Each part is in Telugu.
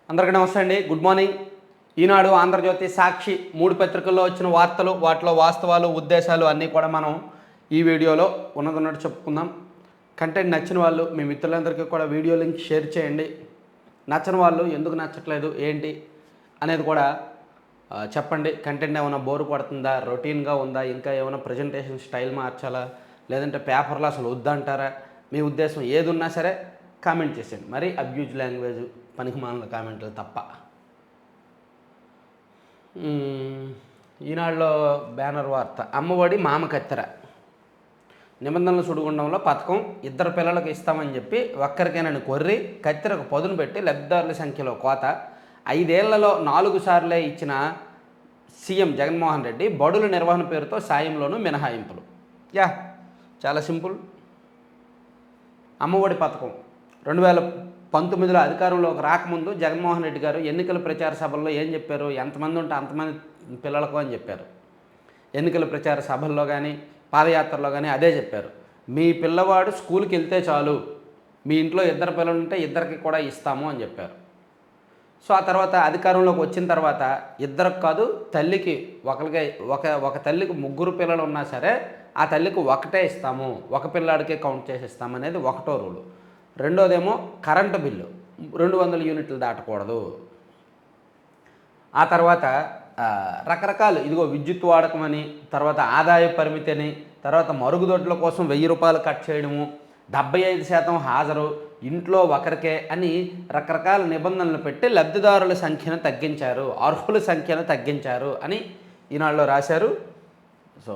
అందరికీ నమస్తే అండి. Good morning. ఈనాడు, ఆంధ్రజ్యోతి, సాక్షి 3 పత్రికల్లో వచ్చిన వార్తలు, వాటిలో వాస్తవాలు, ఉద్దేశాలు అన్నీ కూడా మనం ఈ వీడియోలో ఉన్నట్టు చెప్పుకుందాం. కంటెంట్ నచ్చిన వాళ్ళు మీ మిత్రులందరికీ కూడా వీడియో లింక్ షేర్ చేయండి. నచ్చని వాళ్ళు ఎందుకు నచ్చట్లేదు ఏంటి అనేది కూడా చెప్పండి. కంటెంట్ ఏమైనా బోరు కొడుతుందా, రొటీన్గా ఉందా, ఇంకా ఏమైనా ప్రజెంటేషన్ స్టైల్ మార్చాలా, లేదంటే పేపర్లో అసలు వద్దంటారా, మీ ఉద్దేశం ఏది ఉన్నా సరే కామెంట్ చేసేయండి. మరి అబ్యూజ్ లాంగ్వేజ్, పనికిమాలిన కామెంట్లు తప్ప. ఈనాడులో బ్యానర్ వార్త, అమ్మఒడి మామ కత్తెర, నిబంధనల సుడిగుండంలో పథకం 2 పిల్లలకు ఇస్తామని చెప్పి ఒక్కరికేనని కొర్రి కత్తెరకు పదును పెట్టి లబ్ధిదారుల సంఖ్యలో కోత. 5 ఏళ్లలో 4 సార్లే ఇచ్చిన సీఎం జగన్మోహన్ రెడ్డి బడుల నిర్వహణ పేరుతో సాయంలోనూ మినహాయింపులు. చాలా సింపుల్. అమ్మఒడి పథకం 2019లో అధికారంలోకి రాకముందు జగన్మోహన్ రెడ్డి గారు ఎన్నికల ప్రచార సభల్లో ఏం చెప్పారు? ఎంతమంది ఉంటే అంతమంది పిల్లలకు అని చెప్పారు. ఎన్నికల ప్రచార సభల్లో కానీ పాదయాత్రలో కానీ అదే చెప్పారు. మీ పిల్లవాడు స్కూల్కి వెళ్తే చాలు, మీ ఇంట్లో 2 పిల్లలు ఉంటే 2కి కూడా ఇస్తాము అని చెప్పారు. సో ఆ తర్వాత అధికారంలోకి వచ్చిన తర్వాత 2కి కాదు, తల్లికి ఒక తల్లికి 3 పిల్లలు ఉన్నా సరే ఆ తల్లికి 1 ఇస్తాము, 1 పిల్లాడికే కౌంట్ చేసి ఇస్తాము అనేది ఒకటో రూలు. రెండోదేమో కరెంటు బిల్లు 200 యూనిట్లు దాటకూడదు. ఆ తర్వాత రకరకాలు, ఇదిగో విద్యుత్ వాడకం అని, తర్వాత ఆదాయ పరిమితి అని, తర్వాత మరుగుదొడ్ల కోసం 1000 రూపాయలు కట్ చేయడము, 75% హాజరు, ఇంట్లో ఒకరికే అని రకరకాల నిబంధనలు పెట్టి లబ్ధిదారుల సంఖ్యను తగ్గించారు, అర్హుల సంఖ్యను తగ్గించారు అని ఈనాడులో రాశారు. సో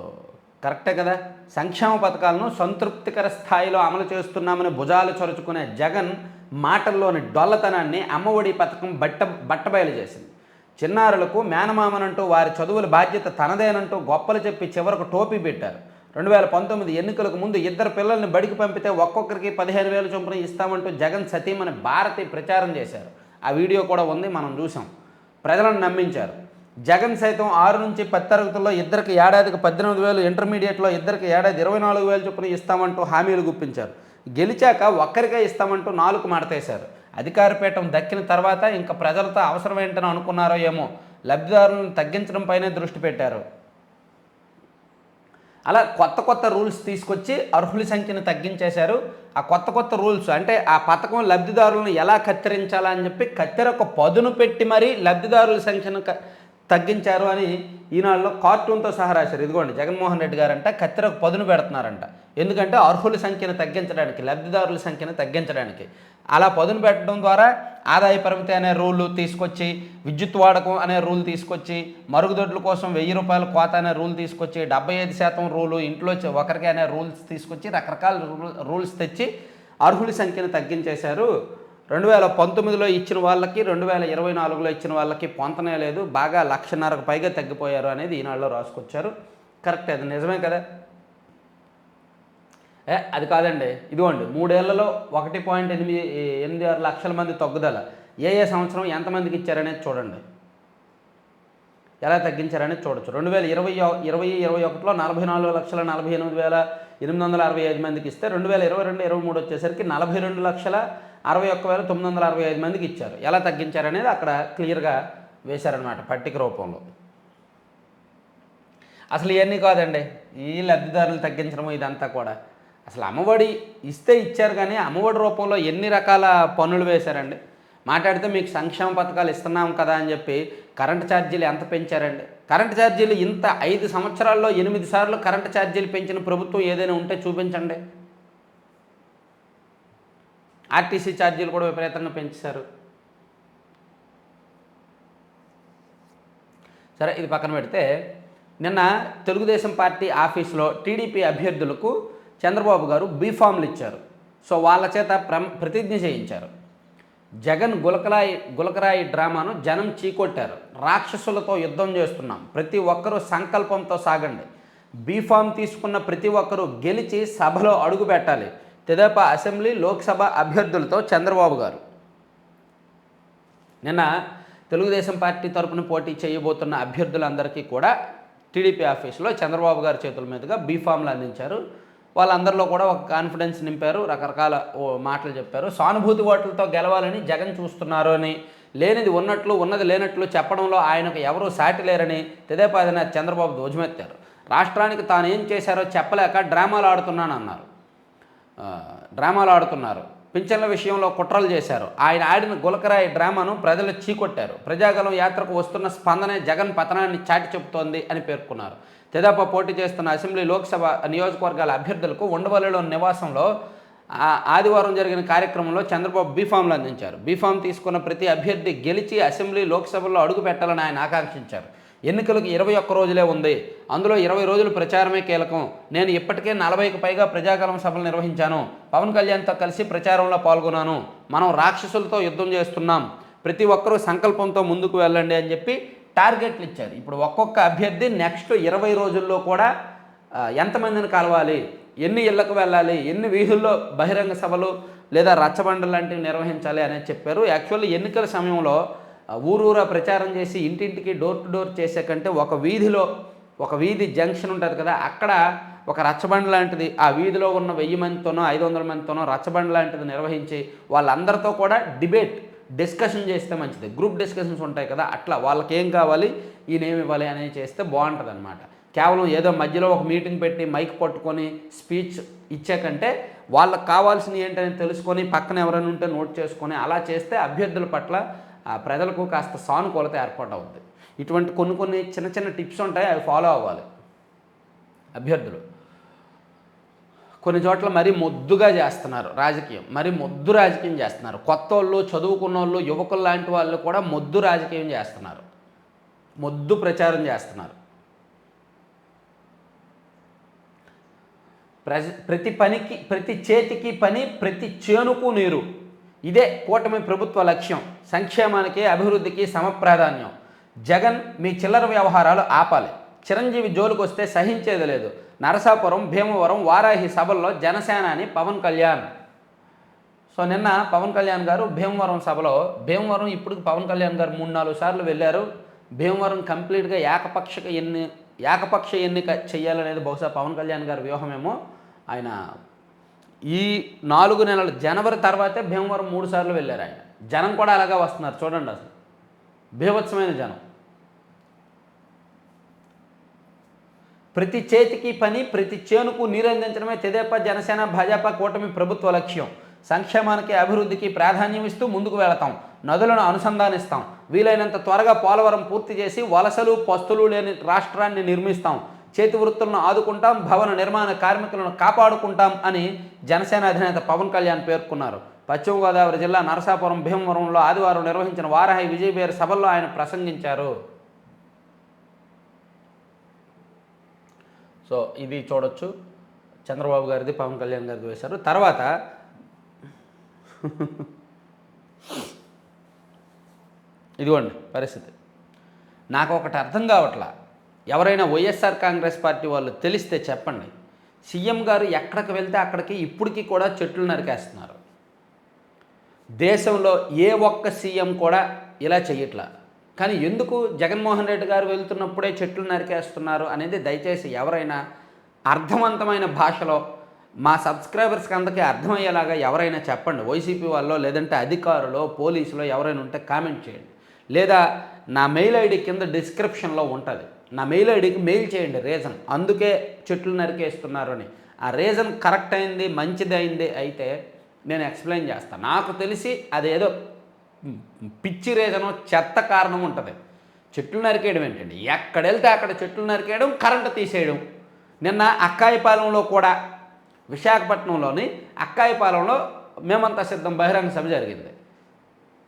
కరెక్టే కదా. సంక్షేమ పథకాలను సంతృప్తికర స్థాయిలో అమలు చేస్తున్నామని భుజాలు చరుచుకునే జగన్ మాటల్లోని డొల్లతనాన్ని అమ్మఒడి పథకం బట్టబయలు చేసింది. చిన్నారులకు మేనమామనంటూ వారి చదువుల బాధ్యత తనదేనంటూ గొప్పలు చెప్పి చివరకు టోపీ పెట్టారు. 2019 ఎన్నికలకు ముందు 2 పిల్లల్ని బడికి పంపితే ఒక్కొక్కరికి 15,000 చొప్పున ఇస్తామంటూ జగన్ సతీమణి భారతి ప్రచారం చేశారు. ఆ వీడియో కూడా ఉంది, మనం చూసాం. ప్రజలను నమ్మించారు. జగన్ సైతం 6 నుంచి 10 తరగతుల్లో 2కి ఏడాదికి 18,000, ఇంటర్మీడియట్లో 2కి ఏడాది 24,000 చొప్పున ఇస్తామంటూ హామీలు గుప్పించారు. గెలిచాక ఒక్కరికే ఇస్తామంటూ 4 మాటతేశారు. అధికారపీఠం దక్కిన తర్వాత ఇంకా ప్రజలతో అవసరం ఏంటని అనుకున్నారో ఏమో, లబ్ధిదారులను తగ్గించడంపైనే దృష్టి పెట్టారు. అలా కొత్త రూల్స్ తీసుకొచ్చి అర్హుల సంఖ్యను తగ్గించేశారు. ఆ కొత్త రూల్స్ అంటే ఆ పథకం లబ్ధిదారులను ఎలా కత్తిరించాలా అని చెప్పి కత్తెరకు పదును పెట్టి మరీ లబ్ధిదారుల సంఖ్యను తగ్గించారు అని ఈనాడులో కార్టూన్తో సహా రాశారు. ఇదిగోండి, జగన్మోహన్ రెడ్డి గారంట కత్తెరకు పదును పెడుతున్నారంట. ఎందుకంటే అర్హుల సంఖ్యను తగ్గించడానికి, లబ్ధిదారుల సంఖ్యను తగ్గించడానికి. అలా పదును పెట్టడం ద్వారా ఆదాయ పరిమితి అనే రూల్ తీసుకొచ్చి, విద్యుత్ వాడకం అనే రూల్ తీసుకొచ్చి, మరుగుదొడ్ల కోసం 1000 రూపాయల కోత అనే రూల్ తీసుకొచ్చి, 75% రూలు, ఇంట్లో ఒకరికి అనే రూల్స్ తీసుకొచ్చి రకరకాల రూల్స్ తెచ్చి అర్హుల సంఖ్యను తగ్గించేశారు. 2019లో ఇచ్చిన వాళ్ళకి 2024లో ఇచ్చిన వాళ్ళకి పొంతనే లేదు. బాగా 1,50,000కు పైగా తగ్గిపోయారు అనేది ఈనాడులో రాసుకొచ్చారు. కరెక్ట్, అది నిజమే కదా. అది కాదండి, ఇదిగోండి 3 ఏళ్లలో 1.86 లక్షల మంది తగ్గుదల. ఏ సంవత్సరం ఎంతమందికి ఇచ్చారనేది చూడండి, ఎలా తగ్గించారనేది చూడొచ్చు. 2020-21లో 44,48,865 మందికి ఇస్తే 2022-23 వచ్చేసరికి 42,61,965 మందికి ఇచ్చారు. ఎలా తగ్గించారనేది అక్కడ క్లియర్గా వేశారనమాట పట్టిక రూపంలో. అసలు ఇవన్నీ కాదండి, ఈ లబ్ధిదారులు తగ్గించడం ఇదంతా కూడా. అసలు అమ్మఒడి ఇస్తే ఇచ్చారు, కానీ అమ్మఒడి రూపంలో ఎన్ని రకాల పనులు వేశారండి. మాట్లాడితే మీకు సంక్షేమ పథకాలు ఇస్తున్నాం కదా అని చెప్పి కరెంటు ఛార్జీలు ఎంత పెంచారండి. కరెంటు ఛార్జీలు ఇంత 5 సంవత్సరాల్లో 8 సార్లు కరెంటు ఛార్జీలు పెంచిన ప్రభుత్వం ఏదైనా ఉంటే చూపించండి. ఆర్టీసీ ఛార్జీలు కూడా విపరీతంగా పెంచారు. సరే, ఇది పక్కన పెడితే నిన్న తెలుగుదేశం పార్టీ ఆఫీసులో టీడీపీ అభ్యర్థులకు చంద్రబాబు గారు బీఫామ్లు ఇచ్చారు. సో వాళ్ళ చేత ప్రతిజ్ఞ చేయించారు. జగన్ గులకరాయి డ్రామాను జనం చీకొట్టారు. రాక్షసులతో యుద్ధం చేస్తున్నాం, ప్రతి ఒక్కరూ సంకల్పంతో సాగండి. బీఫామ్ తీసుకున్న ప్రతి ఒక్కరూ గెలిచి సభలో అడుగు పెట్టాలి. తెదేపా అసెంబ్లీ, లోక్సభ అభ్యర్థులతో చంద్రబాబు గారు నిన్న తెలుగుదేశం పార్టీ తరపున పోటీ చేయబోతున్న అభ్యర్థులందరికీ కూడా టీడీపీ ఆఫీసులో చంద్రబాబు గారి చేతుల మీదుగా బీఫామ్లు అందించారు. వాళ్ళందరిలో కూడా ఒక కాన్ఫిడెన్స్ నింపారు, రకరకాల మాటలు చెప్పారు. సానుభూతి ఓట్లతో గెలవాలని జగన్ చూస్తున్నారు అని, లేనిది ఉన్నట్లు ఉన్నది లేనట్లు చెప్పడంలో ఆయనకు ఎవరూ సాటి లేరని తెదేపా అధినేత చంద్రబాబు ధ్వజమెత్తారు. రాష్ట్రానికి తాను ఏం చేశారో చెప్పలేక డ్రామాలు ఆడుతున్నారు. పింఛన్ల విషయంలో కుట్రలు చేశారు. ఆయన ఆడిన గులకరాయి డ్రామాను ప్రజలు చీకొట్టారు. ప్రజాగలం యాత్రకు వస్తున్న స్పందనే జగన్ పతనాన్ని చాటి చెబుతోంది అని పేర్కొన్నారు. తెదేపా పోటీ చేస్తున్న అసెంబ్లీ లోక్సభ నియోజకవర్గాల అభ్యర్థులకు ఉండవల్లిలోని నివాసంలో ఆదివారం జరిగిన కార్యక్రమంలో చంద్రబాబు బీఫామ్లు అందించారు. బీఫామ్ తీసుకున్న ప్రతి అభ్యర్థి గెలిచి అసెంబ్లీ లోక్సభలో అడుగు పెట్టాలని ఆయన ఆకాంక్షించారు. ఎన్నికలకు 21 రోజులే ఉంది. అందులో 20 రోజులు ప్రచారమే కీలకం. నేను ఇప్పటికే 40కి పైగా ప్రజాగలం సభలు నిర్వహించాను. పవన్ కళ్యాణ్తో కలిసి ప్రచారంలో పాల్గొన్నాను. మనం రాక్షసులతో యుద్ధం చేస్తున్నాం. ప్రతి ఒక్కరూ సంకల్పంతో ముందుకు వెళ్ళండి అని చెప్పి టార్గెట్లు ఇచ్చారు. ఇప్పుడు ఒక్కొక్క అభ్యర్థి నెక్స్ట్ 20 రోజుల్లో కూడా ఎంతమందిని కలవాలి, ఎన్ని ఇళ్లకు వెళ్ళాలి, ఎన్ని వీధుల్లో బహిరంగ సభలు లేదా రచ్చబండలు లాంటివి నిర్వహించాలి అనేది చెప్పారు. యాక్చువల్లీ ఎన్నికల సమయంలో ఊరూరా ప్రచారం చేసి ఇంటింటికి డోర్ టు డోర్ చేసే కంటే ఒక వీధి జంక్షన్ ఉంటుంది కదా, అక్కడ ఒక రచ్చబండ లాంటిది ఆ వీధిలో ఉన్న 1000 మందితోనో 500 మందితోనో రచ్చబండ లాంటిది నిర్వహించి వాళ్ళందరితో కూడా డిస్కషన్ చేస్తే మంచిది. గ్రూప్ డిస్కషన్స్ ఉంటాయి కదా, అట్లా వాళ్ళకి ఏం కావాలి, ఈయనేమి ఇవ్వాలి అనేది చేస్తే బాగుంటుంది అనమాట. కేవలం ఏదో మధ్యలో ఒక మీటింగ్ పెట్టి మైక్ పట్టుకొని స్పీచ్ ఇచ్చే కంటే వాళ్ళకి కావాల్సినవి ఏంటని తెలుసుకొని పక్కన ఎవరైనా ఉంటే నోట్ చేసుకొని అలా చేస్తే అభ్యర్థుల పట్ల ప్రజలకు కాస్త సానుకూలత ఏర్పాటు అవుతుంది. ఇటువంటి కొన్ని చిన్న చిన్న టిప్స్ ఉంటాయి, అవి ఫాలో అవ్వాలి అభ్యర్థులు. కొన్ని చోట్ల మరీ మొద్దుగా చేస్తున్నారు రాజకీయం, మొద్దు రాజకీయం చేస్తున్నారు. కొత్త వాళ్ళు, చదువుకున్న వాళ్ళు, యువకులు లాంటి వాళ్ళు కూడా మొద్దు రాజకీయం చేస్తున్నారు, మొద్దు ప్రచారం చేస్తున్నారు. ప్రతి చేతికి పని, ప్రతి చేనుకు నీరు, ఇదే కూటమి ప్రభుత్వ లక్ష్యం. సంక్షేమానికి, అభివృద్ధికి సమప్రాధాన్యం. జగన్ మీ చిల్లర వ్యవహారాలు ఆపాలి. చిరంజీవి జోలికి వస్తే సహించేది లేదు. నరసాపురం, భీమవరం, వారాహి సభల్లో జనసేనాని పవన్ కళ్యాణ్. సో నిన్న పవన్ కళ్యాణ్ గారు భీమవరం సభలో, భీమవరం ఇప్పుడు పవన్ కళ్యాణ్ గారు 3-4 సార్లు వెళ్ళారు. భీమవరం కంప్లీట్గా ఏకపక్ష ఎన్నిక చేయాలనేది బహుశా పవన్ కళ్యాణ్ గారి వ్యూహమేమో. ఆయన ఈ 4 నెలలు జనవరి తర్వాతే భీమవరం 3 సార్లు వెళ్ళారు. ఆయన జనం కూడా అలాగే వస్తున్నారు చూడండి, అసలు బీభత్సమైన జనం. ప్రతి చేతికి పని, ప్రతి చేనుకు నీరందించడమే తెదేపా, జనసేన, భాజపా కూటమి ప్రభుత్వ లక్ష్యం. సంక్షేమానికి, అభివృద్ధికి ప్రాధాన్యం ఇస్తూ ముందుకు వెళతాం. నదులను అనుసంధానిస్తాం. వీలైనంత త్వరగా పోలవరం పూర్తి చేసి వలసలు, పస్తులు లేని రాష్ట్రాన్ని నిర్మిస్తాం. చేతి వృత్తులను ఆదుకుంటాం, భవన నిర్మాణ కార్మికులను కాపాడుకుంటాం అని జనసేన అధినేత పవన్ కళ్యాణ్ పేర్కొన్నారు. పశ్చిమ గోదావరి జిల్లా నరసాపురం, భీమవరంలో ఆదివారం నిర్వహించిన వారాహి విజయబేర్ సభల్లో ఆయన ప్రసంగించారు. సో ఇది చూడొచ్చు, చంద్రబాబు గారిది, పవన్ కళ్యాణ్ గారిది వేశారు. తర్వాత ఇదిగోండి పరిస్థితి. నాకు ఒకటి అర్థం కావట్లా, ఎవరైనా వైఎస్ఆర్ కాంగ్రెస్ పార్టీ వాళ్ళు తెలిస్తే చెప్పండి. సీఎం గారు ఎక్కడికి వెళ్తే అక్కడికి ఇప్పటికీ కూడా చెట్లు నరికేస్తున్నారు. దేశంలో ఏ ఒక్క సీఎం కూడా ఇలా చెయ్యట్లా. కానీ ఎందుకు జగన్మోహన్ రెడ్డి గారు వెళ్తున్నప్పుడే చెట్లు నరికేస్తున్నారు అనేది దయచేసి ఎవరైనా అర్థవంతమైన భాషలో మా సబ్స్క్రైబర్స్కి అందరికీ అర్థమయ్యేలాగా ఎవరైనా చెప్పండి. వైసీపీ వాళ్ళు, లేదంటే అధికారులు, పోలీసులు ఎవరైనా ఉంటే కామెంట్ చేయండి. లేదా నా మెయిల్ ఐడి కింద డిస్క్రిప్షన్లో ఉంటుంది, నా మెయిల్ ఐడికి మెయిల్ చేయండి రీజన్, అందుకే చెట్లు నరికేస్తున్నారు అని. ఆ రీజన్ కరెక్ట్ అయింది, మంచిదైంది అయితే నేను ఎక్స్ప్లెయిన్ చేస్తాను. నాకు తెలిసి అదేదో పిచ్చి రీజను, చెత్త కారణం ఉంటుంది. చెట్లు నరికేయడం ఏంటండి, ఎక్కడ వెళ్తే అక్కడ చెట్లు నరికేయడం, కరెంటు తీసేయడం. నిన్న అక్కాయిపాలెంలో కూడా, విశాఖపట్నంలోని అక్కాయిపాలెంలో మేమంతా సిద్ధం బహిరంగ సభ జరిగింది.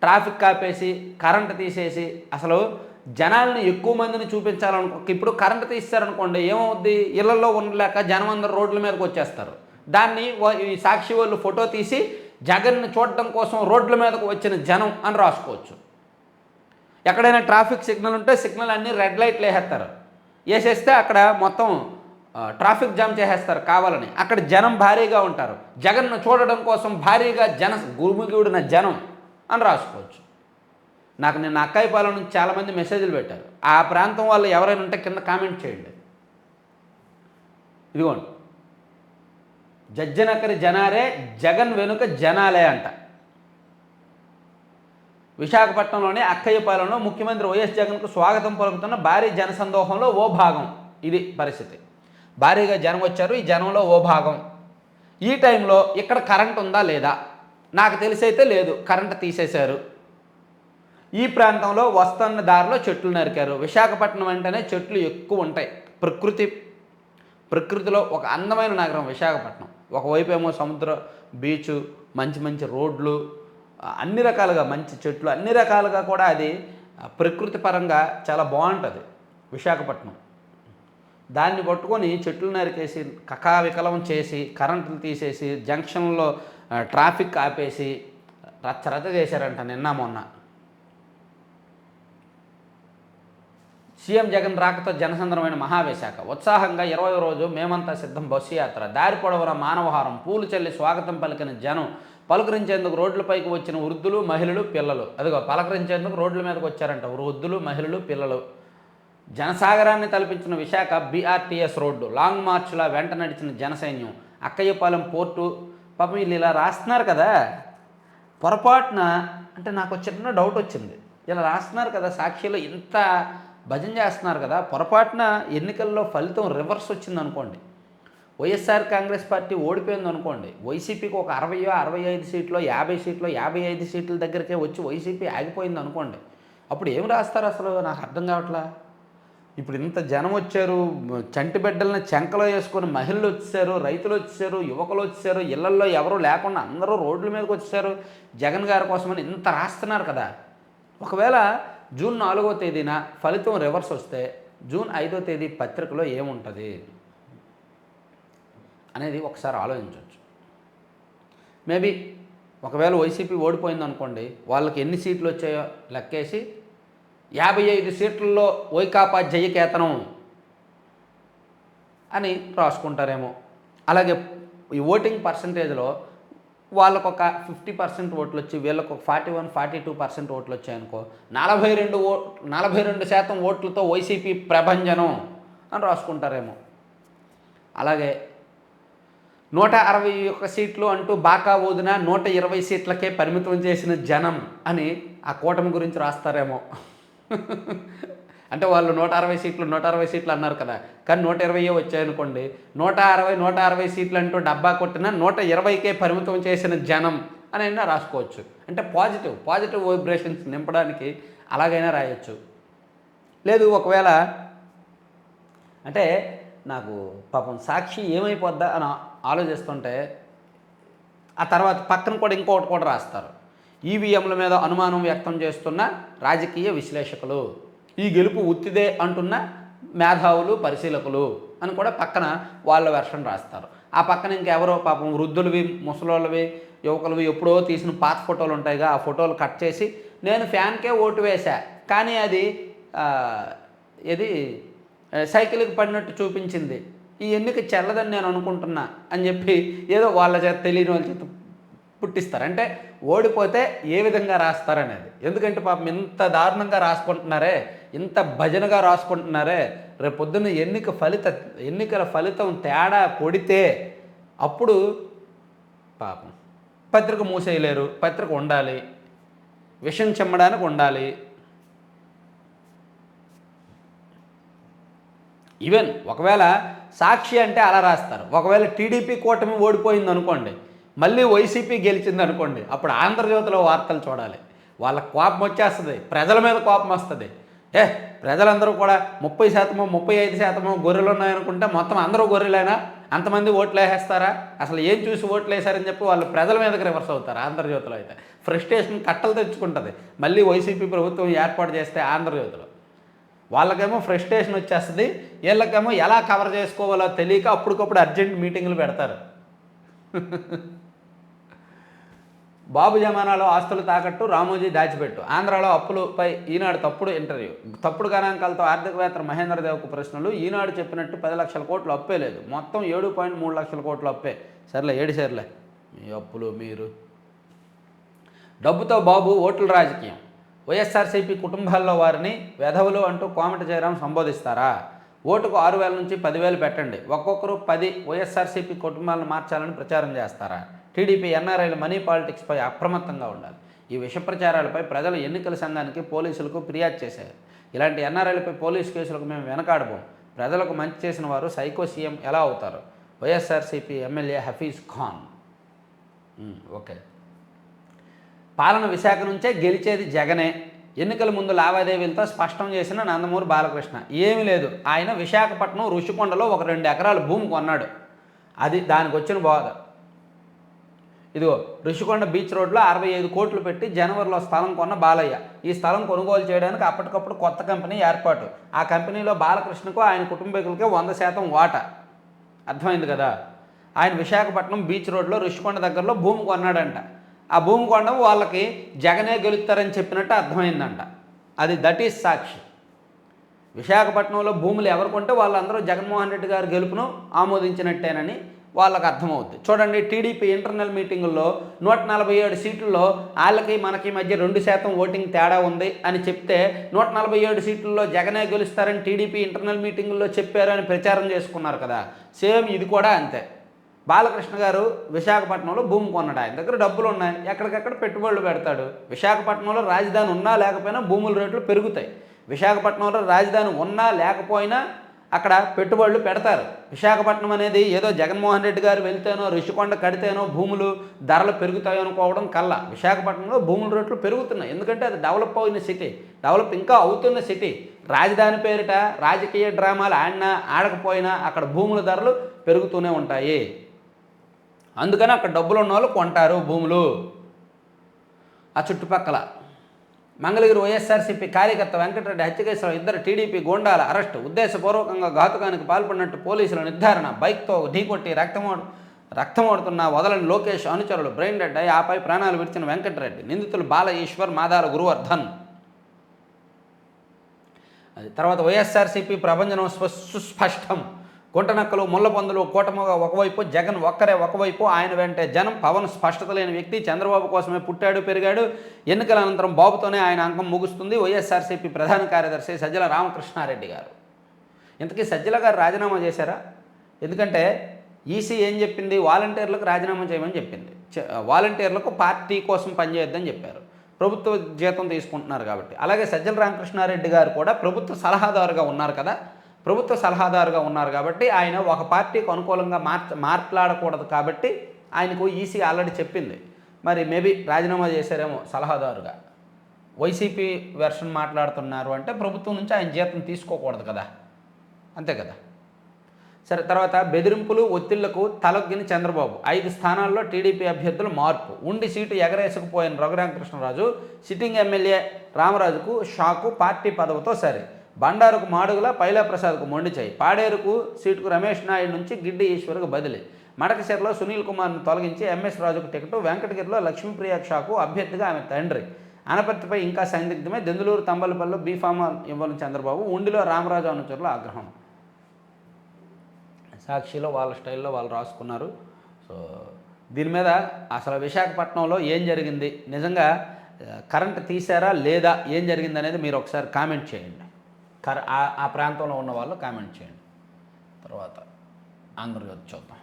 ట్రాఫిక్ కాపేసి, కరెంటు తీసేసి, అసలు జనాల్ని ఎక్కువ మందిని చూపించాలనుకో. ఇప్పుడు కరెంటు తీస్తారనుకోండి, ఏమవుద్ది, ఇళ్లలో ఉండలేక జనం అందరూ రోడ్ల మీదకి వచ్చేస్తారు. దాన్ని ఈ సాక్షి వాళ్ళు ఫోటో తీసి జగన్ని చూడడం కోసం రోడ్ల మీదకు వచ్చిన జనం అని రాసుకోవచ్చు. ఎక్కడైనా ట్రాఫిక్ సిగ్నల్ ఉంటే సిగ్నల్ అన్నీ రెడ్ లైట్లు వేసేస్తారు, వేసేస్తే అక్కడ మొత్తం ట్రాఫిక్ జామ్ చేసేస్తారు కావాలని. అక్కడ జనం భారీగా ఉంటారు, జగన్ను చూడడం కోసం భారీగా గుమిగూడిన జనం అని రాసుకోవచ్చు. నాకు నిన్న అక్కాయిపాలెం నుంచి చాలామంది మెసేజ్లు పెట్టారు. ఆ ప్రాంతం వాళ్ళు ఎవరైనా ఉంటే కింద కామెంట్ చేయండి. ఇదిగోండి, జజ్జనకరి జనారే, జగన్ వెనుక జనాలే అంట. విశాఖపట్నంలోని అక్కయ్యపాలెంలో ముఖ్యమంత్రి వైఎస్ జగన్కు స్వాగతం పలుకుతున్న భారీ జనసందోహంలో ఓ భాగం. ఇది పరిస్థితి. భారీగా జనం వచ్చారు. ఈ జనంలో ఓ భాగం. ఈ టైంలో ఇక్కడ కరెంట్ ఉందా లేదా? నాకు తెలిసైతే లేదు, కరెంట్ తీసేశారు. ఈ ప్రాంతంలో వస్తున్న దారిలో చెట్లు నరికారు. విశాఖపట్నం అంటేనే చెట్లు ఎక్కువ ఉంటాయి. ప్రకృతిలో ఒక అందమైన నగరం విశాఖపట్నం. ఒకవైపు ఏమో సముద్ర బీచు, మంచి మంచి రోడ్లు, అన్ని రకాలుగా మంచి చెట్లు, అన్ని రకాలుగా కూడా అది ప్రకృతి పరంగా చాలా బాగుంటుంది విశాఖపట్నం. దాన్ని పట్టుకొని చెట్లు నరికేసి కకావికలం చేసి కరెంటులు తీసేసి జంక్షన్లో ట్రాఫిక్ ఆపేసి రచ్చరచ్చ చేశారంట నిన్న మొన్న. సీఎం జగన్ రాకతో జనసంద్రమైన మహావిశాఖ. ఉత్సాహంగా 20వ రోజు మేమంతా సిద్ధం బస్సు యాత్ర. దారి పొడవున మానవహారం. పూలు చల్లి స్వాగతం పలికిన జనం. పలకరించేందుకు రోడ్లపైకి వచ్చిన వృద్ధులు, మహిళలు, పిల్లలు. అదిగో పలకరించేందుకు రోడ్ల మీదకి వచ్చారంట వృద్ధులు, మహిళలు, పిల్లలు. జనసాగరాన్ని తలపించిన విశాఖ బీఆర్టీఎస్ రోడ్డు. లాంగ్ మార్చ్లా వెంట నడిచిన జనసైన్యం. అక్కయ్యపాలెం పోర్టు. పాపం వీళ్ళు ఇలా రాస్తున్నారు కదా, పొరపాటున అంటే నాకు చిన్న డౌట్ వచ్చింది. ఇలా రాస్తున్నారు కదా, సాక్షిలో ఇంత భజన చేస్తున్నారు కదా, పొరపాటున ఎన్నికల్లో ఫలితం రివర్స్ వచ్చింది అనుకోండి, వైఎస్ఆర్ కాంగ్రెస్ పార్టీ ఓడిపోయింది అనుకోండి, వైసీపీకి ఒక 65 సీట్లో 50 సీట్లో 55 సీట్ల దగ్గరికే వచ్చి వైసీపీ ఆగిపోయింది అనుకోండి, అప్పుడు ఏం రాస్తారు అసలు నాకు అర్థం కావట్లా. ఇప్పుడు ఇంత జనం వచ్చారు, చంటి బిడ్డలను చెంకలో వేసుకొని మహిళలు వచ్చేసారు, రైతులు వచ్చేసారు, యువకులు వచ్చేసారు, ఇళ్లల్లో ఎవరు లేకుండా అందరూ రోడ్ల మీదకి వచ్చేసారు జగన్ గారి కోసమని ఇంత రాస్తున్నారు కదా. ఒకవేళ జూన్ 4వ తేదీన ఫలితం రివర్స్ వస్తే జూన్ 5వ తేదీ పత్రికలో ఏముంటుంది అనేది ఒకసారి ఆలోచించవచ్చు. మేబీ ఒకవేళ వైసీపీ ఓడిపోయింది అనుకోండి, వాళ్ళకి ఎన్ని సీట్లు వచ్చాయో లెక్కేసి 55 సీట్లలో వైకాపా జయకేతనం అని రాసుకుంటారేమో. అలాగే ఈ ఓటింగ్ పర్సంటేజ్లో వాళ్ళకు ఒక 50% ఓట్లు వచ్చి వీళ్ళకు ఒక 41-42% ఓట్లు వచ్చాయనుకో, 42% ఓట్లతో వైసీపీ ప్రభంజనం అని రాసుకుంటారేమో. అలాగే 161 సీట్లు అంటూ బాకా ఊదిన 120 సీట్లకే పరిమితం చేసిన జనం అని ఆ కూటమి గురించి రాస్తారేమో. అంటే వాళ్ళు 160 సీట్లు అన్నారు కదా, కానీ 120 వచ్చాయనుకోండి, 160 సీట్లు అంటూ డబ్బా కొట్టిన 120కే పరిమితం చేసిన జనం అని అయినా రాసుకోవచ్చు. అంటే పాజిటివ్ వైబ్రేషన్స్ నింపడానికి అలాగైనా రాయొచ్చు. లేదు ఒకవేళ అంటే నాకు పాపం సాక్షి ఏమైపోద్దా అని ఆలోచిస్తుంటే ఆ తర్వాత పక్కన కూడా ఇంకొకటి కూడా రాస్తారు. ఈవీఎంల మీద అనుమానం వ్యక్తం చేస్తున్న రాజకీయ విశ్లేషకులు, ఈ గెలుపు ఉత్తిదే అంటున్న మేధావులు, పరిశీలకులు అని కూడా పక్కన వాళ్ళ వెర్షన్ రాస్తారు. ఆ పక్కన ఇంకెవరో పాపం వృద్ధులవి, ముసలోళ్ళవి, యువకులవి ఎప్పుడో తీసిన పాత ఫోటోలు ఉంటాయిగా, ఆ ఫోటోలు కట్ చేసి నేను ఫ్యాన్కే ఓటు వేశా కానీ అది ఇది సైకిల్కి పడినట్టు చూపించింది, ఈ ఎన్నిక చెల్లదని నేను అనుకుంటున్నా అని చెప్పి ఏదో వాళ్ళ చేత తెలియని వాళ్ళ చేత పుట్టిస్తారు. అంటే ఓడిపోతే ఏ విధంగా రాస్తారనేది. ఎందుకంటే పాపం ఇంత దారుణంగా రాసుకుంటున్నారే, ఇంత భజనగా రాసుకుంటున్నారే, రేపు పొద్దున్న ఎన్నికల ఫలితం తేడా కొడితే అప్పుడు పాపం పత్రిక మూసేయలేరు. పత్రిక ఉండాలి, విషం చెమ్మడానికి ఉండాలి. ఈవెన్ ఒకవేళ సాక్షి అంటే అలా రాస్తారు. ఒకవేళ టీడీపీ కూటమి ఓడిపోయింది అనుకోండి, మళ్ళీ వైసీపీ గెలిచింది అనుకోండి, అప్పుడు ఆంధ్రజ్యోతిలో వార్తలు చూడాలి. వాళ్ళకి కోపం వచ్చేస్తుంది, ప్రజల మీద కోపం వస్తుంది. ప్రజలందరూ కూడా 30%, 35% గొర్రెలు ఉన్నాయనుకుంటే మొత్తం అందరూ గొర్రెలైనా అంతమంది ఓట్లు వేసేస్తారా? అసలు ఏం చూసి ఓట్లు వేశారని చెప్పి వాళ్ళు ప్రజల మీదకి రివర్స్ అవుతారు. ఆంధ్రజ్యోతిలో అయితే ఫ్రస్ట్రేషన్ కట్టలు తెచ్చుకుంటుంది. మళ్ళీ వైసీపీ ప్రభుత్వం ఏర్పాటు చేస్తే ఆంధ్రజ్యోతిలో వాళ్ళకేమో ఫ్రస్ట్రేషన్ వచ్చేస్తుంది, వీళ్ళకేమో ఎలా కవర్ చేసుకోవాలో తెలియక అప్పటికప్పుడు అర్జెంట్ మీటింగులు పెడతారు. బాబు జమానాలో ఆస్తులు తాకట్టు, రామోజీ దాచిపెట్టు. ఆంధ్రాలో అప్పులపై ఈనాడు తప్పుడు ఇంటర్వ్యూ. తప్పుడు గణాంకాలతో ఆర్థికవేత్త మహేంద్రదేవ్కు ప్రశ్నలు. ఈనాడు చెప్పినట్టు 10 లక్షల కోట్లు అప్పే లేదు, మొత్తం 7.3 లక్షల కోట్లు అప్పే. సర్లే 7 సేర్లే మీ అప్పులు మీరు. డబ్బుతో బాబు ఓట్ల రాజకీయం. వైఎస్ఆర్సీపీ కుటుంబాల్లో వారిని వెధవులు అంటూ కోమటి జయరాం సంబోధిస్తారా? ఓటుకు 6,000 నుంచి 10,000 పెట్టండి, ఒక్కొక్కరు 10 వైఎస్ఆర్సీపీ కుటుంబాలను మార్చాలని ప్రచారం చేస్తారా? టీడీపీ ఎన్ఆర్ఐల మనీ పాలిటిక్స్పై అప్రమత్తంగా ఉండాలి. ఈ విష ప్రచారాలపై ప్రజలు ఎన్నికల సంఘానికి పోలీసులకు ఫిర్యాదు చేశారు. ఇలాంటి ఎన్ఆర్ఐలపై పోలీసు కేసులకు మేము వెనకాడబోం. ప్రజలకు మంచి చేసిన వారు సైకో సీఎం ఎలా అవుతారు? వైఎస్ఆర్సీపీ ఎమ్మెల్యే హఫీజ్ ఖాన్. ఓకే, పాలన విశాఖ నుంచే గెలిచేది జగనే. ఎన్నికల ముందు లావాదేవీలతో స్పష్టం చేసిన నందమూరి బాలకృష్ణ. ఏమీ లేదు, ఆయన విశాఖపట్నం ఋషికొండలో ఒక 2 ఎకరాల భూమి కొన్నాడు. అది దానికి వచ్చిన బాధ. ఇదిగో ఋషికొండ బీచ్ రోడ్లో 65 కోట్లు పెట్టి జనవరిలో స్థలం కొన్న బాలయ్య. ఈ స్థలం కొనుగోలు చేయడానికి అప్పటికప్పుడు కొత్త కంపెనీ ఏర్పాటు. ఆ కంపెనీలో బాలకృష్ణకు ఆయన కుటుంబీకులకి 100% వాటా. అర్థమైంది కదా. ఆయన విశాఖపట్నం బీచ్ రోడ్లో ఋషికొండ దగ్గరలో భూమి కొన్నాడంట. ఆ భూమి కొనడం వాళ్ళకి జగనే గెలుస్తారని చెప్పినట్టు అర్థమైందంట. దట్ ఈజ్ సాక్షి. విశాఖపట్నంలో భూములు ఎవరు కొంటే వాళ్ళందరూ జగన్మోహన్ రెడ్డి గారు గెలుపును ఆమోదించినట్టేనని వాళ్ళకి అర్థమవుద్ది. చూడండి, టీడీపీ ఇంటర్నల్ మీటింగుల్లో 147 సీట్లలో వాళ్ళకి మనకి మధ్య 2% ఓటింగ్ తేడా ఉంది అని చెప్తే 147 సీట్లలో జగనే గెలుస్తారని టీడీపీ ఇంటర్నల్ మీటింగుల్లో చెప్పారు అని ప్రచారం చేసుకున్నారు కదా. సేమ్ ఇది కూడా అంతే. బాలకృష్ణ గారు విశాఖపట్నంలో భూమి కొన్నాడు. ఆయన దగ్గర డబ్బులు ఉన్నాయి, ఎక్కడికక్కడ పెట్టుబడులు పెడతాడు. విశాఖపట్నంలో రాజధాని ఉన్నా లేకపోయినా భూముల రేట్లు పెరుగుతాయి. విశాఖపట్నంలో రాజధాని ఉన్నా లేకపోయినా అక్కడ పెట్టుబడులు పెడతారు. విశాఖపట్నం అనేది ఏదో జగన్మోహన్ రెడ్డి గారు వెళ్తేనో ఋషికొండ కడితేనో భూములు ధరలు పెరుగుతాయి అనుకోవడం కల్లా. విశాఖపట్నంలో భూముల రేట్లు పెరుగుతున్నాయి. ఎందుకంటే అది డెవలప్ అయిన సిటీ, డెవలప్ ఇంకా అవుతున్న సిటీ. రాజధాని పేరిట రాజకీయ డ్రామాలు ఆడినా ఆడకపోయినా అక్కడ భూముల ధరలు పెరుగుతూనే ఉంటాయి. అందుకని అక్కడ డబ్బులు ఉన్న వాళ్ళు కొంటారు భూములు. ఆ చుట్టుపక్కల మంగళగిరి వైఎస్ఆర్సీపీ కార్యకర్త వెంకటరెడ్డి హత్య కేసులో 2 టీడీపీ గూండాల అరెస్టు. ఉద్దేశపూర్వకంగా ఘాతుకానికి పాల్పడినట్టు పోలీసుల నిర్ధారణ. బైక్తో ఢీకొట్టి రక్తమోడుతున్న వదలని లోకేష్ అనుచరులు బ్రెయిన్ డెడ్ అయి ఆపై ప్రాణాలు విడిచిన వెంకటరెడ్డి. నిందితులు బాల ఈశ్వర్, మాదాల గురువర్ధన్. తర్వాత వైఎస్ఆర్సీపీ ప్రభంజనం సుస్పష్టం. గుంటనక్కలు, ముళ్ళపందులు కూటమిగా ఒకవైపు, జగన్ ఒక్కరే ఒకవైపు, ఆయన వెంటే జనం. పవన్ స్పష్టత లేని వ్యక్తి, చంద్రబాబు కోసమే పుట్టాడు పెరిగాడు. ఎన్నికల అనంతరం బాబుతోనే ఆయన అంకం ముగుస్తుంది. వైఎస్ఆర్సీపీ ప్రధాన కార్యదర్శి సజ్జల రామకృష్ణారెడ్డి గారు. ఇంతకీ సజ్జల గారు రాజీనామా చేశారా? ఎందుకంటే ఈసీ ఏం చెప్పింది? వాలంటీర్లకు రాజీనామా చేయమని చెప్పింది. వాలంటీర్లకు పార్టీ కోసం పనిచేయొద్దని చెప్పారు. ప్రభుత్వ జీతం తీసుకుంటున్నారు కాబట్టి. అలాగే సజ్జల రామకృష్ణారెడ్డి గారు కూడా ప్రభుత్వ సలహాదారుగా ఉన్నారు కదా. ప్రభుత్వ సలహాదారుగా ఉన్నారు కాబట్టి ఆయన ఒక పార్టీకి అనుకూలంగా మాట్లాడకూడదు కాబట్టి ఆయనకు ఈసీ ఆల్రెడీ చెప్పింది. మరి మేబీ రాజీనామా చేశారేమో సలహాదారుగా. వైసీపీ వెర్షన్ మాట్లాడుతున్నారు అంటే ప్రభుత్వం నుంచి ఆయన జీతం తీసుకోకూడదు కదా, అంతే కదా. సరే, తర్వాత బెదిరింపులు ఒత్తిళ్లకు తలొగ్గిన చంద్రబాబు. 5 స్థానాల్లో టీడీపీ అభ్యర్థులు మార్పు. ఉండి సీటు ఎగరేసుకుపోయిన రఘురామకృష్ణరాజు, సిట్టింగ్ ఎమ్మెల్యే రామరాజుకు షాకు. పార్టీ పదవితో సరే. బండారుకు మాడుగుల, పైలాప్రసాద్కు మొండిచేయి. పాడేరుకు సీటుకు రమేష్ నాయుడు నుంచి గిడ్డి ఈశ్వర్కు బదిలీ. మడకశిరలో సునీల్ కుమార్ను తొలగించి ఎంఎస్ రాజుకు టికెట్. వెంకటగిరిలో లక్ష్మీప్రియ షాకు అభ్యర్థిగా ఆమె తండ్రి. అనపర్తిపై ఇంకా సందిగ్ధమే. దెందులూరు, తంబలపల్లిలో బీఫామ్ ఇవ్వని చంద్రబాబు. ఉండిలో రామరాజు అనుచరుల ఆగ్రహం. సాక్షిలో వాళ్ళ స్టైల్లో వాళ్ళు రాసుకున్నారు. సో దీని మీద అసలు విశాఖపట్నంలో ఏం జరిగింది, నిజంగా కరెంట్ తీశారా లేదా, ఏం జరిగింది అనేది మీరు ఒకసారి కామెంట్ చేయండి. ఆ ప్రాంతంలో ఉన్న వాళ్ళు కామెంట్ చేయండి. తర్వాత ఆంధ్రజ్యోతి చూద్దాం.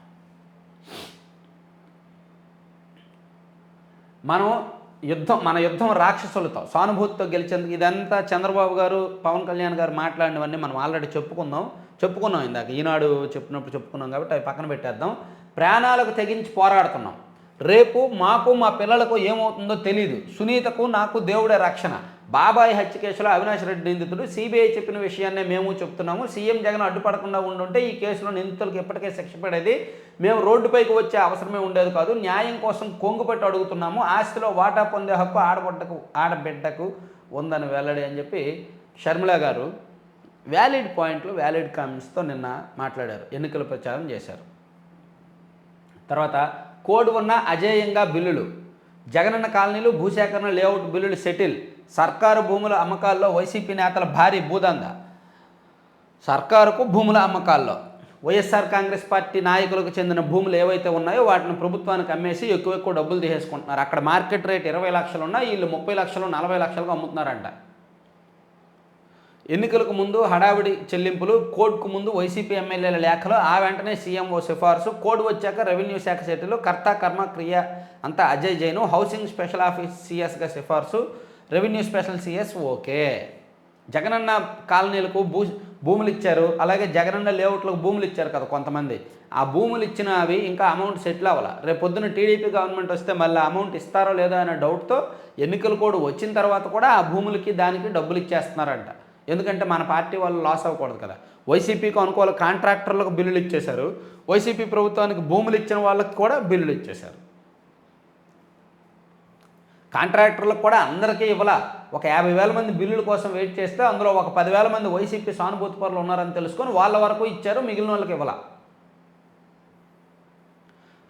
మన యుద్ధం రాక్షసులతో, సానుభూతితో గెలిచేందుకు. ఇదంతా చంద్రబాబు గారు, పవన్ కళ్యాణ్ గారు మాట్లాడినవన్నీ మనం ఆల్రెడీ చెప్పుకున్నాం ఇందాక. ఈనాడు చెప్పినప్పుడు చెప్పుకున్నాం కాబట్టి అవి పక్కన పెట్టేద్దాం. ప్రాణాలకు తెగించి పోరాడుతున్నాం. రేపు మాకు మా పిల్లలకు ఏమవుతుందో తెలీదు. సునీతకు నాకు దేవుడే రక్షణ. బాబాయ్ హత్య కేసులో అవినాష్ రెడ్డి నిందితుడు. సిబిఐ చెప్పిన విషయాన్నే మేము చెప్తున్నాము. సీఎం జగన్ అడ్డుపడకుండా ఉండుంటే ఈ కేసులో నిందితులకు ఇప్పటికే శిక్ష పడేది. మేము రోడ్డుపైకి వచ్చే అవసరమే ఉండేది కాదు. న్యాయం కోసం కొంగుపెట్టి అడుగుతున్నాము. ఆస్తిలో వాటా పొందే హక్కు ఆడబిడ్డకు ఉందని వెల్లడి అని చెప్పి షర్మిల గారు వ్యాలిడ్ పాయింట్లు, వ్యాలిడ్ కామెంట్స్తో నిన్న మాట్లాడారు. ఎన్నికల ప్రచారం చేశారు. తర్వాత కోడ్ ఉన్న అజేయంగా బిల్లులు. జగనన్న కాలనీలు, భూసేకరణ లేఅవుట్ బిల్లులు సెటిల్. సర్కారు భూముల అమ్మకాల్లో వైసీపీ నేతల భారీ భూదంద. సర్కారుకు భూముల అమ్మకాల్లో వైఎస్ఆర్ కాంగ్రెస్ పార్టీ నాయకులకు చెందిన భూములు ఏవైతే ఉన్నాయో వాటిని ప్రభుత్వానికి అమ్మేసి ఎక్కువ డబ్బులు తీసేసుకుంటున్నారు. అక్కడ మార్కెట్ రేట్ 20 లక్షలు ఉన్నా వీళ్ళు 30 లక్షలు 40 లక్షలకు అమ్ముతున్నారంట. ఎన్నికలకు ముందు హడావిడి చెల్లింపులు, కోర్టుకు ముందు వైసీపీ ఎమ్మెల్యేల లేఖలు, ఆ వెంటనే సీఎంఓ సిఫార్సు, కోడ్ వచ్చాక రెవెన్యూ శాఖ సెటిల్, కర్త కర్మ క్రియ అంతా Ajay Jain, housing special office సీఎస్గా సిఫార్సు, revenue special CS okay. Jagananna కాలనీలకు భూములు ఇచ్చారు, అలాగే జగనన్న లేఅవుట్లకు భూములు ఇచ్చారు కదా కొంతమంది. ఆ భూములు ఇచ్చిన అవి ఇంకా అమౌంట్ సెటిల్ అవ్వాలి. రేపు పొద్దున్న టీడీపీ గవర్నమెంట్ వస్తే మళ్ళీ అమౌంట్ ఇస్తారో లేదో అనే డౌట్తో ఎన్నికలు కూడా వచ్చిన తర్వాత కూడా ఆ భూములకి దానికి డబ్బులు ఇచ్చేస్తున్నారంట. ఎందుకంటే మన పార్టీ వాళ్ళు లాస్ అవ్వకూడదు కదా. వైసీపీకి అనుకూల కాంట్రాక్టర్లకు బిల్లులు ఇచ్చేశారు, వైసీపీ ప్రభుత్వానికి భూములు ఇచ్చిన వాళ్ళకి కూడా బిల్లులు ఇచ్చేశారు. కాంట్రాక్టర్లకు కూడా అందరికీ ఇవ్వాల. ఒక 50,000 మంది బిల్లుల కోసం వెయిట్ చేస్తే అందులో ఒక 10,000 మంది వైసీపీ సానుభూతి పరులు ఉన్నారని తెలుసుకొని వాళ్ళ వరకు ఇచ్చారు, మిగిలిన వాళ్ళకి ఇవ్వాల.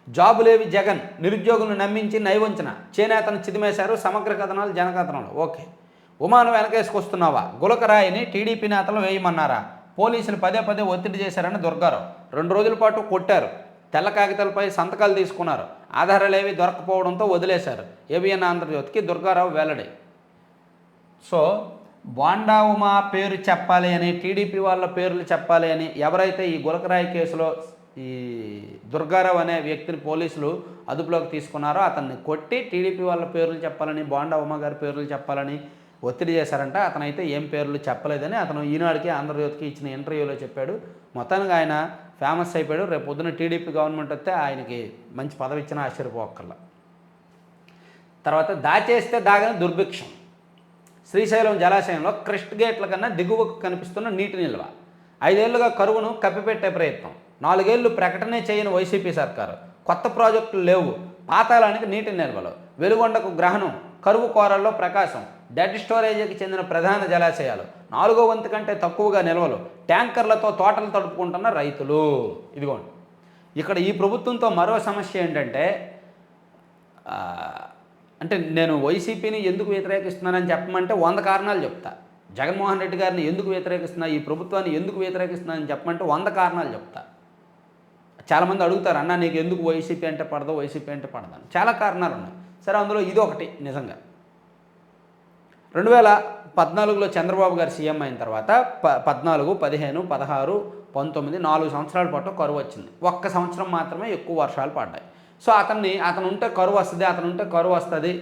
జాబులేవి జగన్, నిరుద్యోగులను నమ్మించి నైవంచన, చేనేతను చిదిమేశారు, సమగ్ర కథనాలు జనకథనాలు ఓకే. ఉమాను వెనకేసుకొస్తున్నావా, గులకరాయిని టీడీపీ నేతలు వేయమన్నారా, పోలీసులు పదే పదే ఒత్తిడి చేశారని దుర్గారావు. 2 రోజుల పాటు కొట్టారు, తెల్ల కాగితాలపై సంతకాలు తీసుకున్నారు, ఆధారాలేవి దొరకపోవడంతో వదిలేశారు. ఏబిఎన్ ఆంధ్రజ్యోతికి దుర్గారావు వెల్లడి. సో బోండా ఉమా పేరు చెప్పాలి అని, టీడీపీ వాళ్ళ పేర్లు చెప్పాలి అని ఎవరైతే ఈ గులకరాయి కేసులో ఈ దుర్గారావు అనే వ్యక్తిని పోలీసులు అదుపులోకి తీసుకున్నారో అతన్ని కొట్టి టీడీపీ వాళ్ళ పేర్లు చెప్పాలని, బోండా ఉమా గారి పేర్లు చెప్పాలని ఒత్తిడి చేశారంట. అతనైతే ఏం పేర్లు చెప్పలేదని అతను ఈనాడుకి ఆంధ్రజ్యోతికి ఇచ్చిన ఇంటర్వ్యూలో చెప్పాడు. మొత్తానికి ఆయన ఫేమస్ అయిపోయాడు. రేపు పొద్దున్న టీడీపీ గవర్నమెంట్ వస్తే ఆయనకి మంచి పదవి ఇచ్చినా ఆశ్చర్యపోక్కర్లా. తర్వాత దాచేస్తే దాగని దుర్భిక్షం, శ్రీశైలం జలాశయంలో క్రస్ట్ గేట్ల కన్నా దిగువకు కనిపిస్తున్న నీటి నిల్వ, 5 ఏళ్లుగా కరువును కప్పిపెట్టే ప్రయత్నం, 4 ఏళ్లు ప్రకటనే చేయని వైసీపీ సర్కారు, కొత్త ప్రాజెక్టులు లేవు, పాతాళానికి నీటి నిల్వలు, వెలుగొండకు గ్రహణం, కరువు కోరల్లో ప్రకాశం, డెడ్ స్టోరేజీకి చెందిన ప్రధాన జలాశయాలు, 4వ వంతు కంటే తక్కువగా నిల్వలు, ట్యాంకర్లతో తోటలు తడుపుకుంటున్న రైతులు. ఇదిగోండి ఇక్కడ ఈ ప్రభుత్వంతో మరో సమస్య ఏంటంటే, అంటే నేను వైసీపీని ఎందుకు వ్యతిరేకిస్తున్నానని చెప్పమంటే 100 కారణాలు చెప్తా. జగన్మోహన్ రెడ్డి గారిని ఎందుకు వ్యతిరేకిస్తున్నా, ఈ ప్రభుత్వాన్ని ఎందుకు వ్యతిరేకిస్తున్నానని చెప్పమంటే 100 కారణాలు చెప్తా. చాలామంది అడుగుతారు, అన్న నీకు ఎందుకు వైసీపీ అంటే పడదు, వైసీపీ అంటే పడదని. చాలా కారణాలు ఉన్నాయి. సరే, అందులో ఇది ఒకటి. నిజంగా 2014లో చంద్రబాబు గారు సీఎం అయిన తర్వాత 14, 15, 16, 19 4 సంవత్సరాల పాటు కరువు వచ్చింది. 1 సంవత్సరం మాత్రమే ఎక్కువ వర్షాలు పడ్డాయి. సో అతను ఉంటే కరువు వస్తుంది,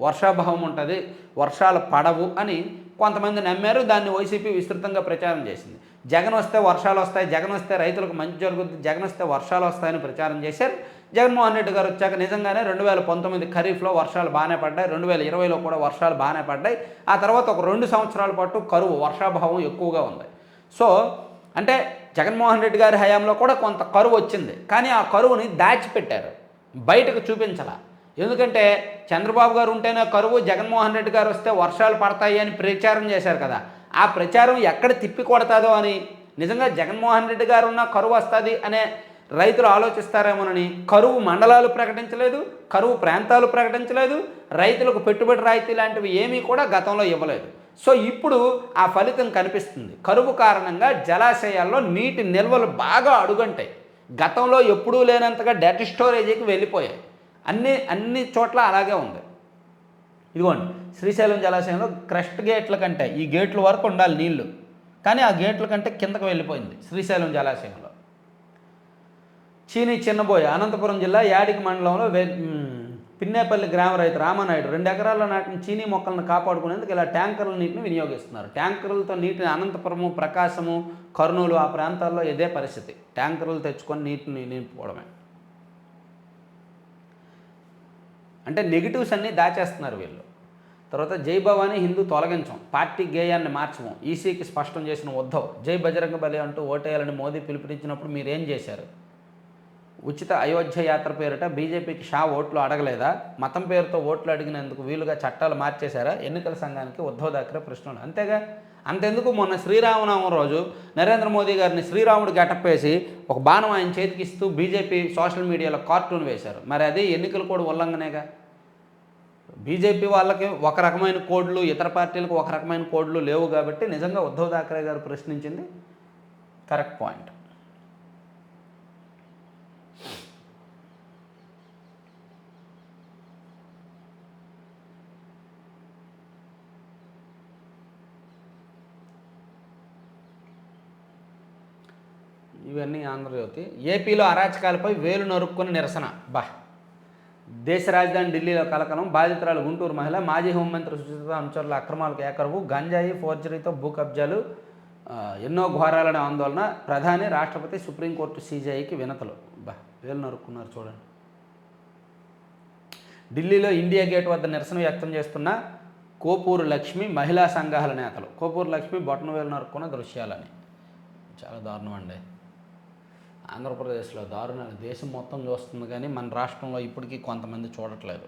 వర్షాభావం ఉంటుంది, వర్షాలు పడవు అని కొంతమంది నమ్మారు. దాన్ని వైసీపీ విస్తృతంగా ప్రచారం చేసింది. జగన్ వస్తే వర్షాలు వస్తాయి, జగన్ వస్తే రైతులకు మంచి జరుగుతుంది, జగన్ వస్తే వర్షాలు వస్తాయని ప్రచారం చేశారు. జగన్మోహన్ రెడ్డి గారు వచ్చాక నిజంగానే 2019 ఖరీఫ్లో వర్షాలు బాగానే పడ్డాయి, 2020లో కూడా వర్షాలు బాగానే పడ్డాయి. ఆ తర్వాత ఒక 2 సంవత్సరాల పాటు కరువు, వర్షాభావం ఎక్కువగా ఉంది. సో అంటే జగన్మోహన్ రెడ్డి గారి హయాంలో కూడా కొంత కరువు వచ్చింది, కానీ ఆ కరువుని దాచిపెట్టారు, బయటకు చూపించాల. ఎందుకంటే చంద్రబాబు గారు ఉంటేనే కరువు, జగన్మోహన్ రెడ్డి గారు వస్తే వర్షాలు పడతాయి అని ప్రచారం చేశారు కదా. ఆ ప్రచారం ఎక్కడ తిప్పి కొడతాదో అని, నిజంగా జగన్మోహన్ రెడ్డి గారు ఉన్న కరువు వస్తుంది అనే రైతులు ఆలోచిస్తారేమోనని కరువు మండలాలు ప్రకటించలేదు, కరువు ప్రాంతాలు ప్రకటించలేదు, రైతులకు పెట్టుబడి రాయితీ లాంటివి ఏమీ కూడా గతంలో ఇవ్వలేదు. సో ఇప్పుడు ఆ ఫలితం కనిపిస్తుంది. కరువు కారణంగా జలాశయాల్లో నీటి నిల్వలు బాగా అడుగంటాయి. గతంలో ఎప్పుడూ లేనంతగా డెడ్ స్టోరేజీకి వెళ్ళిపోయాయి. అన్ని చోట్ల అలాగే ఉంది. ఇదిగోండి శ్రీశైలం జలాశయంలో క్రస్ట్ గేట్ల కంటే ఈ గేట్ల వరకు ఉండాలి నీళ్లు, కానీ ఆ గేట్ల కంటే కిందకు వెళ్ళిపోయింది శ్రీశైలం జలాశయంలో. చీనీ చిన్నబోయ, అనంతపురం జిల్లా యాడికి మండలంలో పిన్నేపల్లి గ్రామ రైతు రామానాయుడు 2 ఎకరాల్లో నాటిన చీనీ మొక్కలను కాపాడుకునేందుకు ఇలా ట్యాంకర్ల నీటిని వినియోగిస్తున్నారు. ట్యాంకర్లతో నీటిని అనంతపురము, ప్రకాశము, కర్నూలు ఆ ప్రాంతాల్లో ఇదే పరిస్థితి. ట్యాంకర్లు తెచ్చుకొని నీటిని నింపుకోవడమే. అంటే నెగిటివ్స్ అన్నీ దాచేస్తున్నారు వీళ్ళు. తర్వాత జై భవానీ హిందూ తొలగించం, పార్టీ గేయాన్ని మార్చము, ఈసీకి స్పష్టం చేసిన ఉద్ధవ్. జై బజరంగ బలి అంటూ ఓటేయాలని మోదీ పిలుపునిచ్చినప్పుడు మీరేం చేశారు? ఉచిత అయోధ్య యాత్ర పేరిట బీజేపీకి షా ఓట్లు అడగలేదా? మతం పేరుతో ఓట్లు అడిగినందుకు వీలుగా చట్టాలు మార్చేశారా? ఎన్నికల సంఘానికి ఉద్ధవ్ థాకరే ప్రశ్నలు. అంతేగా, అంతెందుకు మొన్న శ్రీరామనవమి రోజు నరేంద్ర మోదీ గారిని శ్రీరాముడు గెటప్ వేసి ఒక బాణం ఆయన చేతికిస్తూ బీజేపీ సోషల్ మీడియాలో కార్టూన్ వేశారు. మరి అది ఎన్నికల కోడ్ ఉల్లంఘనేగా. బీజేపీ వాళ్ళకి ఒక రకమైన కోడ్లు, ఇతర పార్టీలకు ఒక రకమైన కోడ్లు లేవు. కాబట్టి నిజంగా ఉద్ధవ్ థాకరే గారు ప్రశ్నించింది కరెక్ట్ పాయింట్. ఇవన్నీ ఆంధ్రజ్యోతి. ఏపీలో అరాచకాలపై వేలు నరుక్కుని నిరసన. దేశ రాజధాని ఢిల్లీలో కలకలం. బాధితురాలు గుంటూరు మహిళ. మాజీ హోంమంత్రి సుచరిత అనుచరుల అక్రమాలకు ఏకరువు. గంజాయి ఫోర్జరీతో భూ కబ్జాలు, ఎన్నో ఘోరాలనే ఆందోళన. ప్రధాని, రాష్ట్రపతి, సుప్రీంకోర్టు సీజీఐకి వినతులు. వేలు నరుక్కున్నారు చూడండి. ఢిల్లీలో ఇండియా గేట్ వద్ద నిరసన వ్యక్తం చేస్తున్న కోపూరు లక్ష్మి, మహిళా సంఘాల నేతలు. కోపూరు లక్ష్మి బొట్టన వేలు నరుక్కున్న దృశ్యాలని. చాలా దారుణం అండి. ఆంధ్రప్రదేశ్లో దారుణాలు దేశం మొత్తం చూస్తుంది, కానీ మన రాష్ట్రంలో ఇప్పటికీ కొంతమంది చూడట్లేదు.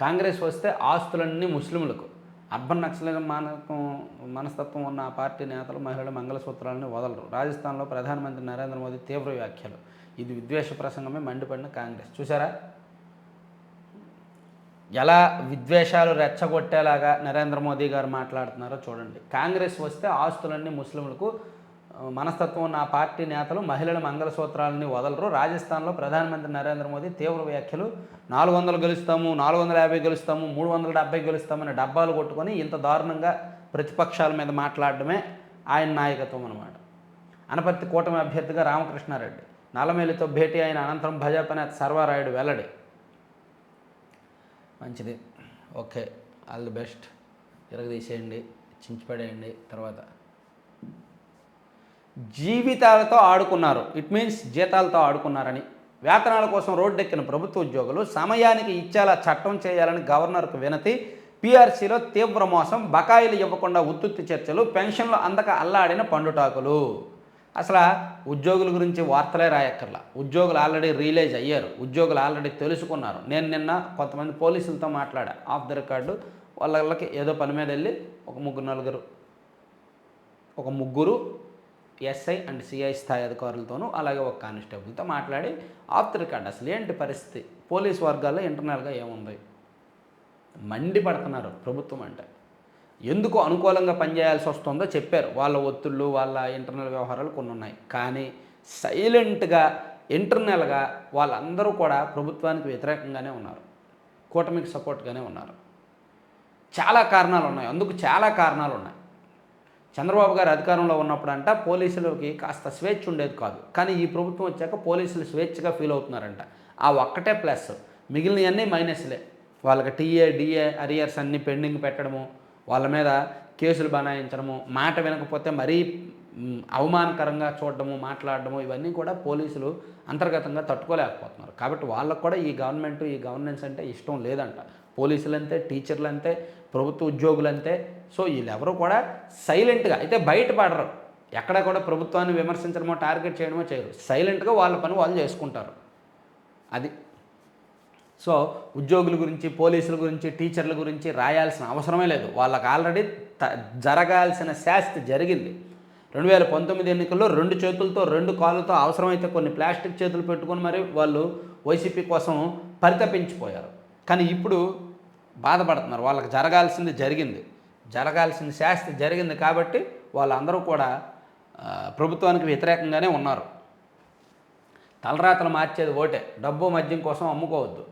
కాంగ్రెస్ వస్తే ఆస్తులన్నీ ముస్లింలకు. అర్బన్ నక్సలిజం మనస్తత్వం ఉన్న ఆ పార్టీ నేతలు మహిళల మంగళసూత్రాలను వదలరు. రాజస్థాన్లో ప్రధానమంత్రి నరేంద్ర మోదీ తీవ్ర వ్యాఖ్యలు. ఇది విద్వేష ప్రసంగమే మండిపడిన కాంగ్రెస్. చూసారా ఎలా విద్వేషాలు రెచ్చగొట్టేలాగా నరేంద్ర మోదీ గారు మాట్లాడుతున్నారో చూడండి. కాంగ్రెస్ వస్తే ఆస్తులన్నీ ముస్లింలకు మనస్తత్వం ఉన్న ఆ పార్టీ నేతలు మహిళల మంగళసూత్రాలని వదలరు. రాజస్థాన్లో ప్రధానమంత్రి నరేంద్ర మోదీ తీవ్ర వ్యాఖ్యలు. 400 గెలుస్తాము, 450 గెలుస్తాము, 370 గెలుస్తామని డబ్బాలు కొట్టుకొని ఇంత దారుణంగా ప్రతిపక్షాల మీద మాట్లాడడమే ఆయన నాయకత్వం అన్నమాట. అనపర్తి కూటమి అభ్యర్థిగా రామకృష్ణారెడ్డి. నల్లమేలితో భేటీ అయిన అనంతరం భాజపా నేత సర్వారాయుడు వెల్లడి. మంచిది, ఓకే, ఆల్ ది బెస్ట్. తిరగదీసేయండి, చించిపడేయండి. తర్వాత జీవితాలతో ఆడుకున్నారు, ఇట్ మీన్స్ జీతాలతో ఆడుకున్నారని. వేతనాల కోసం రోడ్డెక్కిన ప్రభుత్వ ఉద్యోగులు సమయానికి ఇచ్చేలా చట్టం చేయాలని గవర్నర్కు వినతి. పీఆర్సీలో తీవ్ర మోసం, బకాయిలు ఇవ్వకుండా ఉత్తుత్తి చర్చలు, పెన్షన్లు అందక అల్లాడిన పండుటాకులు. అసలు ఉద్యోగుల గురించి వార్తలే రాయక్కర్లా. ఉద్యోగులు ఆల్రెడీ రియలైజ్ అయ్యారు, ఉద్యోగులు ఆల్రెడీ తెలుసుకున్నారు. నేను నిన్న కొంతమంది పోలీసులతో మాట్లాడా, ఆఫ్ ద రికార్డు. వాళ్ళకి ఏదో పని మీద వెళ్ళి ఒక ముగ్గురు ఎస్ఐ అండ్ సిఐ స్థాయి అధికారులతోనూ అలాగే ఒక కానిస్టేబుల్తో మాట్లాడి ఆఫ్ ద రికార్డ్ అసలు ఏంటి పరిస్థితి, పోలీస్ వర్గాల్లో ఇంటర్నల్గా ఏముంది మండిపడుతున్నారు ప్రభుత్వం అంటే. ఎందుకు అనుకూలంగా పనిచేయాల్సి వస్తుందో చెప్పారు. వాళ్ళ ఒత్తిళ్ళు, వాళ్ళ ఇంటర్నల్ వ్యవహారాలు కొన్ని ఉన్నాయి. కానీ సైలెంట్గా ఇంటర్నల్గా వాళ్ళందరూ కూడా ప్రభుత్వానికి వ్యతిరేకంగానే ఉన్నారు, కూటమికి సపోర్ట్గానే ఉన్నారు. చాలా కారణాలు ఉన్నాయి, అందుకు చాలా కారణాలు ఉన్నాయి. చంద్రబాబు గారు అధికారంలో ఉన్నప్పుడంట పోలీసులకి కాస్త స్వేచ్ఛ ఉండేది కాదు, కానీ ఈ ప్రభుత్వం వచ్చాక పోలీసులు స్వేచ్ఛగా ఫీల్ అవుతున్నారంట. ఆ ఒక్కటే ప్లస్, మిగిలినవన్నీ మైనస్లే. వాళ్ళకి టీఏ డిఏ అరియర్స్ అన్నీ పెండింగ్ పెట్టడము, వాళ్ళ మీద కేసులు బనాయించడము, మాట వినకపోతే మరీ అవమానకరంగా చూడడము, మాట్లాడడము, ఇవన్నీ కూడా పోలీసులు అంతర్గతంగా తట్టుకోలేకపోతున్నారు. కాబట్టి వాళ్ళకు కూడా ఈ గవర్నమెంట్, ఈ గవర్నెన్స్ అంటే ఇష్టం లేదంట. పోలీసులు అంతే, టీచర్లు అంతే, ప్రభుత్వ ఉద్యోగులు అంతే. సో వీళ్ళెవరూ కూడా సైలెంట్గా అయితే బయటపడరు, ఎక్కడ కూడా ప్రభుత్వాన్ని విమర్శించడమో టార్గెట్ చేయడమో చేయరు. సైలెంట్గా వాళ్ళ పని వాళ్ళు చేసుకుంటారు. అది. సో ఉద్యోగుల గురించి, పోలీసుల గురించి, టీచర్ల గురించి రాయాల్సిన అవసరమే లేదు. వాళ్ళకి ఆల్రెడీ జరగాల్సిన శాస్తి జరిగింది. 2019 ఎన్నికల్లో 2 చేతులతో 2 కాళ్ళతో అవసరమైతే కొన్ని ప్లాస్టిక్ చేతులు పెట్టుకొని మరి వాళ్ళు వైసీపీ కోసం పరితపించిపోయారు. కానీ ఇప్పుడు బాధపడుతున్నారు. వాళ్ళకి జరగాల్సింది జరిగింది, జరగాల్సిన శాస్తి జరిగింది. కాబట్టి వాళ్ళందరూ కూడా ప్రభుత్వానికి వ్యతిరేకంగానే ఉన్నారు. తలరాతలు మార్చేది ఓటే, డబ్బు మద్యం కోసం అమ్ముకోవద్దు.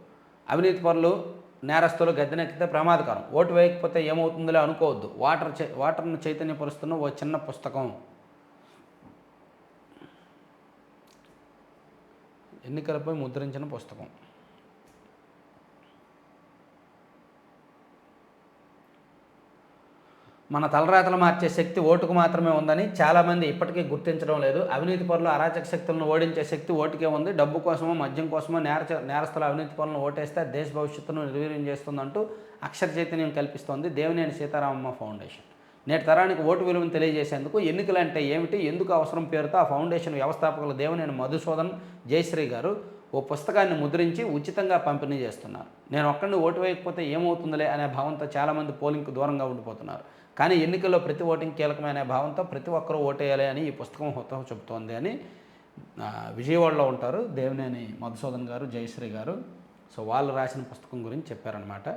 అవినీతి పరులు, నేరస్తులు గద్దెనెక్కితే ప్రమాదకరం. ఓటు వేయకపోతే ఏమవుతుందిలే అనుకోవద్దు. వాటర్ను చైతన్యపరుస్తున్న ఓ చిన్న పుస్తకం. ఎన్నికలపై ముద్రించిన పుస్తకం. మన తలరాతలు మార్చే శక్తి ఓటుకు మాత్రమే ఉందని చాలామంది ఇప్పటికీ గుర్తించడం లేదు. అవినీతి పరులు, అరాచక శక్తులను ఓడించే శక్తి ఓటుకే ఉంది. డబ్బు కోసమో, మద్యం కోసమో నేరస్తుల అవినీతి పరులను ఓటేస్తే దేశ భవిష్యత్తును నిర్వీర్యం చేస్తుందంటూ అక్షర చైతన్యం కల్పిస్తోంది దేవినేని సీతారామమ్మ ఫౌండేషన్. నేటి తరానికి ఓటు విలువను తెలియజేసేందుకు ఎన్నికలు అంటే ఏమిటి, ఎందుకు అవసరం పేరుతో ఆ ఫౌండేషన్ వ్యవస్థాపకులు దేవినేని మధుసూదన్, జయశ్రీ గారు ఓ పుస్తకాన్ని ముద్రించి ఉచితంగా పంపిణీ చేస్తున్నారు. నేను ఒక్కడిని ఓటు వేయకపోతే ఏమవుతుందిలే అనే భావంతో చాలామంది పోలింగ్కు దూరంగా ఉండిపోతున్నారు. కానీ ఎన్నికల్లో ప్రతి ఓటింగ్ కీలకమైన భావంతో ప్రతి ఒక్కరూ ఓటేయాలి అని ఈ పుస్తకం హుతం చెబుతోంది అని విజయవాడలో ఉంటారు దేవినేని మధుసూదన్ గారు, జయశ్రీ గారు. సో వాళ్ళు రాసిన పుస్తకం గురించి చెప్పారనమాట.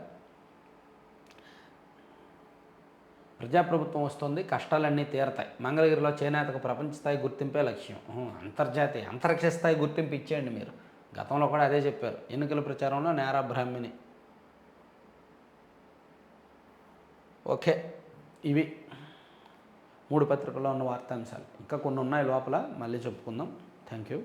ప్రజాప్రభుత్వం వస్తుంది, కష్టాలన్నీ తీరతాయి. మంగళగిరిలో చేనేతకు ప్రపంచ స్థాయి గుర్తింపే లక్ష్యం. అంతర్జాతీయ, అంతరిక్ష స్థాయి గుర్తింపు ఇచ్చేయండి మీరు. గతంలో కూడా అదే చెప్పారు ఎన్నికల ప్రచారంలో. నేరా బ్రాహ్మిణి. ఓకే, ఇవి 3 పత్రికల్లో ఉన్న వార్తాంశాలు. ఇంకా కొన్ని ఉన్నాయి లోపల, మళ్ళీ చెప్పుకుందాం. Thank you.